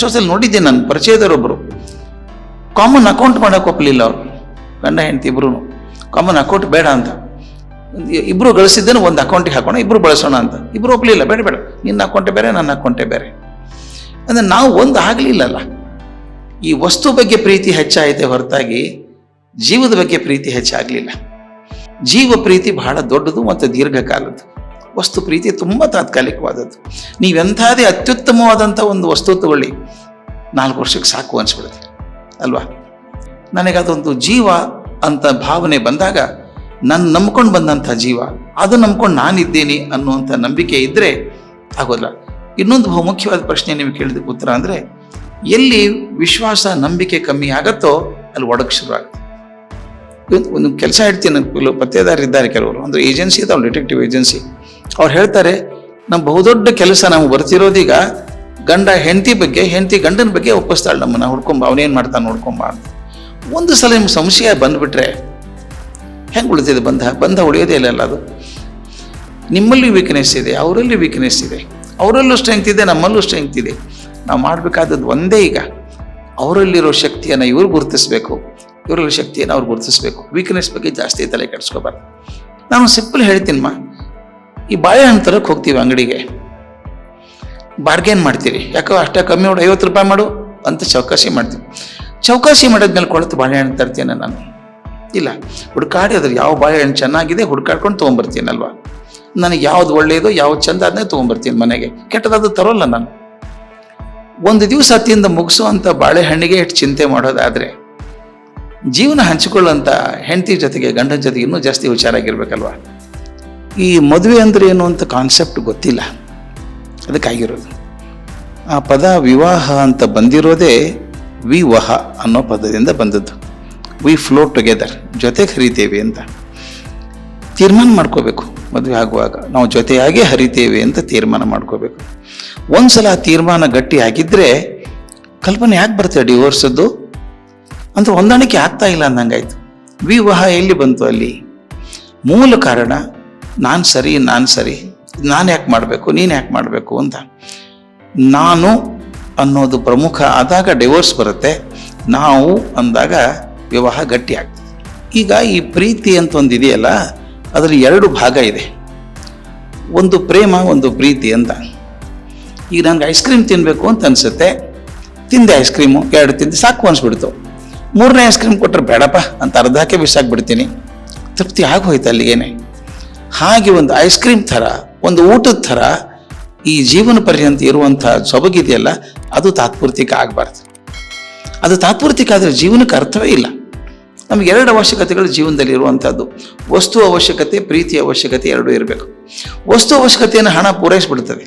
ಎಷ್ಟೊಸಲ್ಲಿ ನೋಡಿದ್ದೆ ನಾನು, ಪರಿಚಯದವರೊಬ್ಬರು common account ಮಾಡೋಕೆ ಒಪ್ಪಲಿಲ್ಲ ಅವರು, ಗಂಡ ಹೆಂಡತಿ ಇಬ್ರು ಕಾಮನ್ ಅಕೌಂಟ್ ಬೇಡ ಅಂತ. ಇಬ್ರು ಗಳಿಸಿದ್ದೇನೆ ಒಂದು ಅಕೌಂಟಿಗೆ ಹಾಕೋಣ, ಇಬ್ರು ಬಳಸೋಣ ಅಂತ. ಇಬ್ರು ಒಪ್ಪಲಿಲ್ಲ, ಬೇಡ ಬೇಡ, ನಿನ್ನ ಅಕೌಂಟೇ ಬೇರೆ ನನ್ನ ಅಕೌಂಟೇ ಬೇರೆ. ಅಂದರೆ ನಾವು ಒಂದು ಆಗಲಿಲ್ಲಲ್ಲ. ಈ ವಸ್ತು ಬಗ್ಗೆ ಪ್ರೀತಿ ಹೆಚ್ಚಾಯಿತೆ ಹೊರತಾಗಿ ಜೀವದ ಬಗ್ಗೆ ಪ್ರೀತಿ ಹೆಚ್ಚಾಗಲಿಲ್ಲ. ಜೀವ ಪ್ರೀತಿ ಬಹಳ ದೊಡ್ಡದು ಮತ್ತು ದೀರ್ಘಕಾಲದ್ದು. ವಸ್ತು ಪ್ರೀತಿ ತುಂಬ ತಾತ್ಕಾಲಿಕವಾದದ್ದು. ನೀವೆಂಥದೇ ಅತ್ಯುತ್ತಮವಾದಂಥ ಒಂದು ವಸ್ತು ತಗೊಳ್ಳಿ, 4 ವರ್ಷಕ್ಕೆ ಸಾಕು ಅನಿಸ್ಬಿಡುತ್ತೆ ಅಲ್ವಾ. ನನಗದೊಂದು ಜೀವ ಅಂತ ಭಾವನೆ ಬಂದಾಗ, ನಾನು ನಂಬ್ಕೊಂಡು ಬಂದಂಥ ಜೀವ, ಅದು ನಂಬ್ಕೊಂಡು ನಾನಿದ್ದೀನಿ ಅನ್ನುವಂಥ ನಂಬಿಕೆ ಇದ್ದರೆ ಆಗೋಲ್ಲ. ಇನ್ನೊಂದು ಬಹುಮುಖ್ಯವಾದ ಪ್ರಶ್ನೆ ನೀವು ಕೇಳಿದಕ್ಕೆ ಉತ್ತರ ಅಂದರೆ, ಎಲ್ಲಿ ವಿಶ್ವಾಸ ನಂಬಿಕೆ ಕಮ್ಮಿ ಆಗತ್ತೋ ಅಲ್ಲಿ ಒಡಕು ಶುರು ಆಗುತ್ತೆ. ಒಂದು ಕೆಲಸ ಹೇಳ್ತೀನಿ, ಕೆಲವು ಪತ್ತೇದಾರರಿದ್ದಾರೆ, ಕೆಲವರು ಅಂದರೆ ಏಜೆನ್ಸಿ ಇದಾವೆ, ಡಿಟೆಕ್ಟಿವ್ ಏಜೆನ್ಸಿ. ಅವ್ರು ಹೇಳ್ತಾರೆ, ನಮ್ಮ ಬಹುದೊಡ್ಡ ಕೆಲಸ ನಾವು ಬರ್ತಿರೋದೀಗ ಗಂಡ ಹೆಂಡತಿ ಬಗ್ಗೆ, ಹೆಂಡತಿ ಗಂಡನ ಬಗ್ಗೆ ಒಪ್ಪಿಸ್ತಾಳೆ ನಮ್ಮನ್ನು, ಹುಡ್ಕೊಂಬ ಅವನೇನು ಮಾಡ್ತಾನೆ ನೋಡ್ಕೊಂಬ ಅಂತ. ಒಂದು ಸಲ ನಿಮ್ಮ ಸಂಶಯ ಬಂದುಬಿಟ್ರೆ ಹೆಂಗೆ ಉಳಿತಿದೆ ಬಂಧ ಉಳಿಯೋದೇ ಇಲ್ಲ. ಅದು ನಿಮ್ಮಲ್ಲಿ ವೀಕ್ನೆಸ್ ಇದೆ, ಅವರಲ್ಲಿ ವೀಕ್ನೆಸ್ ಇದೆ, ಅವರಲ್ಲೂ ಸ್ಟ್ರೆಂಗ್ತ್ ಇದೆ, ನಮ್ಮಲ್ಲೂ ಸ್ಟ್ರೆಂಗ್ತ್ ಇದೆ. ನಾವು ಮಾಡಬೇಕಾದದ್ದು ಒಂದೇ, ಈಗ ಅವರಲ್ಲಿರೋ ಶಕ್ತಿಯನ್ನು ಇವ್ರು ಗುರುತಿಸ್ಬೇಕು, ಇವರಲ್ಲಿ ಶಕ್ತಿಯನ್ನು ಅವ್ರು ಗುರುತಿಸ್ಬೇಕು. ವೀಕ್ನೆಸ್ ಬಗ್ಗೆ ಜಾಸ್ತಿ ತಲೆ ಕೆಡಿಸ್ಕೋಬಾರ್ದು. ನಾನು ಸಿಂಪಲ್ ಹೇಳ್ತೀನಮ್ಮ, ಈ ಬಾಳೆಹಣ್ಣು ತರಕ್ಕೆ ಹೋಗ್ತೀವಿ ಅಂಗಡಿಗೆ, ಬಾರ್ಗೇನ್ ಮಾಡ್ತೀರಿ, ಯಾಕೋ ಅಷ್ಟೇ ಕಮ್ಮಿ ಮಾಡು, 50 ರೂಪಾಯಿ ಮಾಡು ಅಂತ ಚೌಕಾಸಿ ಮಾಡ್ತೀವಿ. ಚೌಕಾಸಿ ಮಾಡಿದ್ಮೇಲೆ ಕೊಳತು ಬಾಳೆಹಣ್ಣು ತರ್ತೀನಿ ನಾನು? ಇಲ್ಲ, ಹುಡ್ಕಾಡಿ ಅದ್ರ ಯಾವ ಬಾಳೆಹಣ್ಣು ಚೆನ್ನಾಗಿದೆ ಹುಡ್ಕಾಡ್ಕೊಂಡು ತೊಗೊಂಬರ್ತೀನಲ್ವಾ. ನನಗೆ ಯಾವ್ದು ಒಳ್ಳೆಯದು ಯಾವ್ದು ಚಂದ ಅದನ್ನೇ ತೊಗೊಂಬರ್ತೀನಿ ಮನೆಗೆ, ಕೆಟ್ಟದಾದ್ರು ತರೋಲ್ಲ ನಾನು. ಒಂದು ದಿವಸ ಅತಿಯಿಂದ ಮುಗಿಸುವಂಥ ಬಾಳೆಹಣ್ಣಿಗೆ ಎಷ್ಟು ಚಿಂತೆ ಮಾಡೋದಾದರೆ, ಜೀವನ ಹಂಚಿಕೊಳ್ಳುವಂಥ ಹೆಂಡತಿ ಜೊತೆಗೆ ಗಂಡನ ಜೊತೆಗೆ ಇನ್ನೂ ಜಾಸ್ತಿ ಹುಷಾರಾಗಿರ್ಬೇಕಲ್ವ. ಈ ಮದುವೆ ಅಂದರೆ ಏನು ಅಂತ ಕಾನ್ಸೆಪ್ಟ್ ಗೊತ್ತಿಲ್ಲ, ಅದಕ್ಕಾಗಿರೋದು. ಆ ಪದ ವಿವಾಹ ಅಂತ ಬಂದಿರೋದೇ ವಿವಾಹ ಅನ್ನೋ ಪದದಿಂದ ಬಂದದ್ದು. ವಿ ಫ್ಲೋ ಟುಗೆದರ್, ಜೊತೆಗೆ ಹರಿತೇವೆ ಅಂತ ತೀರ್ಮಾನ ಮಾಡ್ಕೋಬೇಕು. ಮದುವೆ ಆಗುವಾಗ ನಾವು ಜೊತೆಯಾಗೇ ಹರಿತೇವೆ ಅಂತ ತೀರ್ಮಾನ ಮಾಡ್ಕೋಬೇಕು. ಒಂದ್ಸಲ ಆ ತೀರ್ಮಾನ ಗಟ್ಟಿ ಆಗಿದ್ದರೆ ಕಲ್ಪನೆ ಯಾಕೆ ಬರ್ತದೆ ಡಿವೋರ್ಸದ್ದು ಅಂತ, ಹೊಂದಾಣಿಕೆ ಆಗ್ತಾ ಇಲ್ಲ ಅಂದಂಗಾಯ್ತು. ವಿವಾಹ ಎಲ್ಲಿ ಬಂತು ಅಲ್ಲಿ? ಮೂಲ ಕಾರಣ ನಾನು ಸರಿ, ನಾನು ಯಾಕೆ ಮಾಡಬೇಕು, ನೀನು ಯಾಕೆ ಮಾಡಬೇಕು ಅಂತ. ನಾನು ಅನ್ನೋದು ಪ್ರಮುಖ ಆದಾಗ ಡಿವೋರ್ಸ್ ಬರುತ್ತೆ, ನಾವು ಅಂದಾಗ ವಿವಾಹ ಗಟ್ಟಿ ಆಗ್ತದೆ. ಈಗ ಈ ಪ್ರೀತಿ ಅಂತ ಒಂದು ಇದೆಯಲ್ಲ, ಅದರಲ್ಲಿ 2 ಭಾಗ ಇದೆ, ಒಂದು ಪ್ರೇಮ, ಒಂದು ಪ್ರೀತಿ ಅಂತ. ಈಗ ನನಗೆ ಐಸ್ ಕ್ರೀಮ್ ತಿನ್ನಬೇಕು ಅಂತ ಅನಿಸುತ್ತೆ, ತಿಂದೆ ಐಸ್ ಕ್ರೀಮು, 2 ತಿಂದು ಸಾಕು ಅನಿಸ್ಬಿಡ್ತು. 3ನೇ ಐಸ್ ಕ್ರೀಮ್ ಕೊಟ್ಟರೆ ಬೇಡಪ್ಪ ಅಂತ ಅರ್ಧಕ್ಕೆ ಬಿಸಾಕ್ಬಿಡ್ತೀನಿ, ತೃಪ್ತಿ ಆಗೋಯ್ತು ಅಲ್ಲಿಗೇನೆ. ಹಾಗೆ ಒಂದು ಐಸ್ ಕ್ರೀಮ್ ಥರ, ಒಂದು ಊಟದ ಥರ ಈ ಜೀವನ ಪರ್ಯಂತ ಇರುವಂಥ ಸೊಬಗಿದೆಯಲ್ಲ, ಅದು ತಾತ್ಪೂರ್ತಿಕ ಆಗಬಾರ್ದು. ಅದು ತಾತ್ಪೂರ್ತಿಕ ಆದರೆ ಜೀವನಕ್ಕೆ ಅರ್ಥವೇ ಇಲ್ಲ. ನಮಗೆ 2 ಅವಶ್ಯಕತೆಗಳು ಜೀವನದಲ್ಲಿ ಇರುವಂಥದ್ದು, ವಸ್ತು ಅವಶ್ಯಕತೆ, ಪ್ರೀತಿ ಅವಶ್ಯಕತೆ, 2 ಇರಬೇಕು. ವಸ್ತು ಅವಶ್ಯಕತೆಯನ್ನು ಹಣ ಪೂರೈಸಿಬಿಡ್ತದೆ.